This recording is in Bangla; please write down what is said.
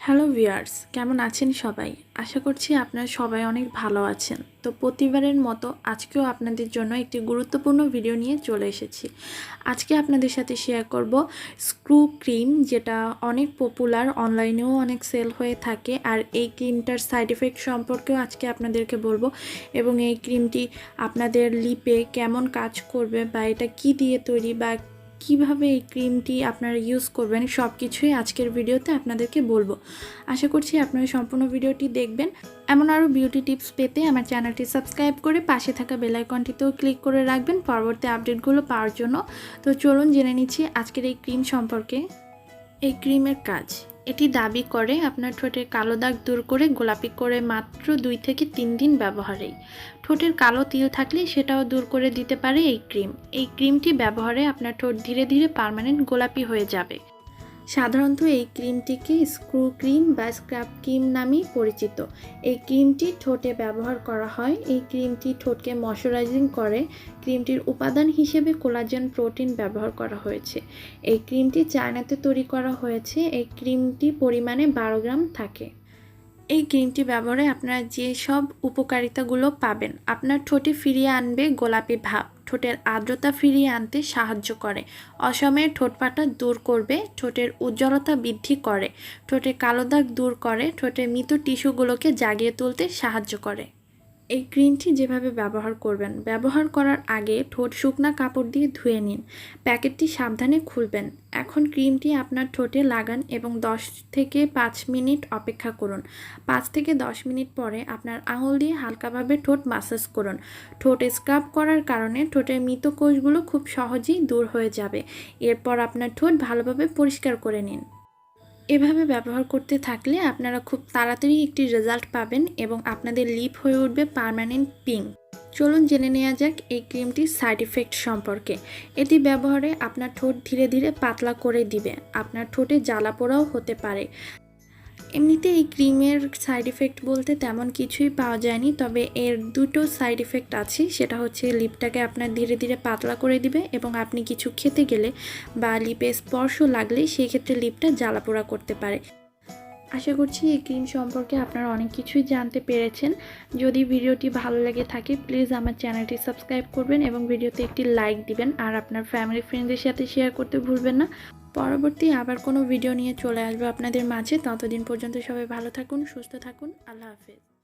হ্যালো ভিউয়ার্স, কেমন আছেন সবাই? আশা করছি আপনারা সবাই অনেক ভালো আছেন। তো প্রতিবারের মতো আজকেও আপনাদের জন্য একটি গুরুত্বপূর্ণ ভিডিও নিয়ে চলে এসেছি। আজকে আপনাদের সাথে শেয়ার করব স্ক্রু ক্রিম, যেটা অনেক পপুলার, অনলাইনেও অনেক সেল হয়ে থাকে। আর এই ক্রিমটার সাইড এফেক্ট সম্পর্কেও আজকে আপনাদেরকে বলবো, এবং এই ক্রিমটি আপনাদের লিপে কেমন কাজ করবে বা এটা কি দিয়ে তৈরি বা কিভাবে এই ক্রিমটি আপনারা ইউজ করবেন সব কিছুই আজকের ভিডিওতে আপনাদেরকে বলবো। আশা করছি আপনারা সম্পূর্ণ ভিডিওটি দেখবেন। এমন আরও বিউটি টিপস পেতে আমার চ্যানেলটি সাবস্ক্রাইব করে পাশে থাকা বেল আইকনটিতেও ক্লিক করে রাখবেন পরবর্তী আপডেটগুলো পাওয়ার জন্য। তো চলুন জেনে নিচ্ছি আজকের এই ক্রিম সম্পর্কে। এই ক্রিমের কাজ, এটি দাবি করে আপনার ঠোঁটের কালো দাগ দূর করে গোলাপি করে মাত্র 2 থেকে 3 দিন ব্যবহারেই। ঠোঁটের কালো তিল থাকলে সেটাও দূর করে দিতে পারে এই ক্রিম। এই ক্রিমটি ব্যবহারে আপনার ঠোঁট ধীরে ধীরে পার্মানেন্ট গোলাপি হয়ে যাবে। সাধারণত এই ক্রিমটিকে স্ক্রু ক্রিম বা স্ক্রাব ক্রিম নামেই পরিচিত। এই ক্রিমটি ঠোঁটে ব্যবহার করা হয়। এই ক্রিমটি ঠোঁটকে ময়শ্চারাইজিং করে। ক্রিমটির উপাদান হিসেবে কোলাজেন প্রোটিন ব্যবহার করা হয়েছে। এই ক্রিমটি চায়নাতে তৈরি করা হয়েছে। এই ক্রিমটি পরিমাণে 12 গ্রাম থাকে। এই ক্রিমটি ব্যবহারে আপনারা যেসব উপকারিতাগুলো পাবেন, আপনার ঠোঁটে ফিরিয়ে আনবে গোলাপি ভাব, ঠোঁটের আর্দ্রতা ফিরিয়ে আনতে সাহায্য করে, অসময়ে ঠোঁট ফাটা দূর করবে, ঠোঁটের উজ্জ্বলতা বৃদ্ধি করে, ঠোঁটের কালো দাগ দূর করে, ঠোঁটের মৃত টিস্যুগুলোকে জাগিয়ে তুলতে সাহায্য করে। এই ক্রিমটি যেভাবে ব্যবহার করবেন, ব্যবহার করার আগে ঠোঁট শুকনা কাপড় দিয়ে ধুয়ে নিন। প্যাকেটটি সাবধানে খুলবেন। এখন ক্রিমটি আপনার ঠোঁটে লাগান এবং 10 থেকে 5 মিনিট অপেক্ষা করুন। 5 থেকে 10 মিনিট পরে আপনার আঙুল দিয়ে হালকাভাবে ঠোঁট মাসাজ করুন। ঠোঁট স্ক্রাব করার কারণে ঠোঁটের মৃত কোষগুলো খুব সহজেই দূর হয়ে যাবে। এরপর আপনার ঠোঁট ভালোভাবে পরিষ্কার করে নিন। এভাবে ব্যবহার করতে থাকলে আপনারা খুব তাড়াতাড়ি একটি রেজাল্ট পাবেন এবং আপনাদের লিপ হয়ে উঠবে পার্মানেন্ট পিঙ্ক। চলুন জেনে নেওয়া যাক এই ক্রিমটির সাইড ইফেক্ট সম্পর্কে। এটি ব্যবহারে আপনার ঠোঁট ধীরে ধীরে পাতলা করে দিবে। আপনার ঠোঁটে জ্বালা পোড়াও হতে পারে। এমনিতে এই ক্রিমের সাইড ইফেক্ট বলতে তেমন কিছুই পাওয়া যায়নি, তবে এর দুটো সাইড ইফেক্ট আছে। সেটা হচ্ছে লিপটাকে আপনার ধীরে ধীরে পাতলা করে দিবে, এবং আপনি কিছু খেতে গেলে বা লিপে স্পর্শ লাগলে সেই ক্ষেত্রে লিপটা জ্বালাপোড়া করতে পারে। আশা করছি এই ক্রিম সম্পর্কে আপনারা অনেক কিছুই জানতে পেরেছেন। যদি ভিডিওটি ভালো লেগে থাকে প্লিজ আমার চ্যানেলটি সাবস্ক্রাইব করবেন এবং ভিডিওতে একটি লাইক দিবেন, আর আপনার ফ্যামিলি ফ্রেন্ডদের সাথে শেয়ার করতে ভুলবেন না। পরবর্তী আবার কোনো ভিডিও নিয়ে চলে আসবো আপনাদের মাঝে। ততদিন পর্যন্ত সবাই ভালো থাকুন, সুস্থ থাকুন। আল্লাহ হাফেজ।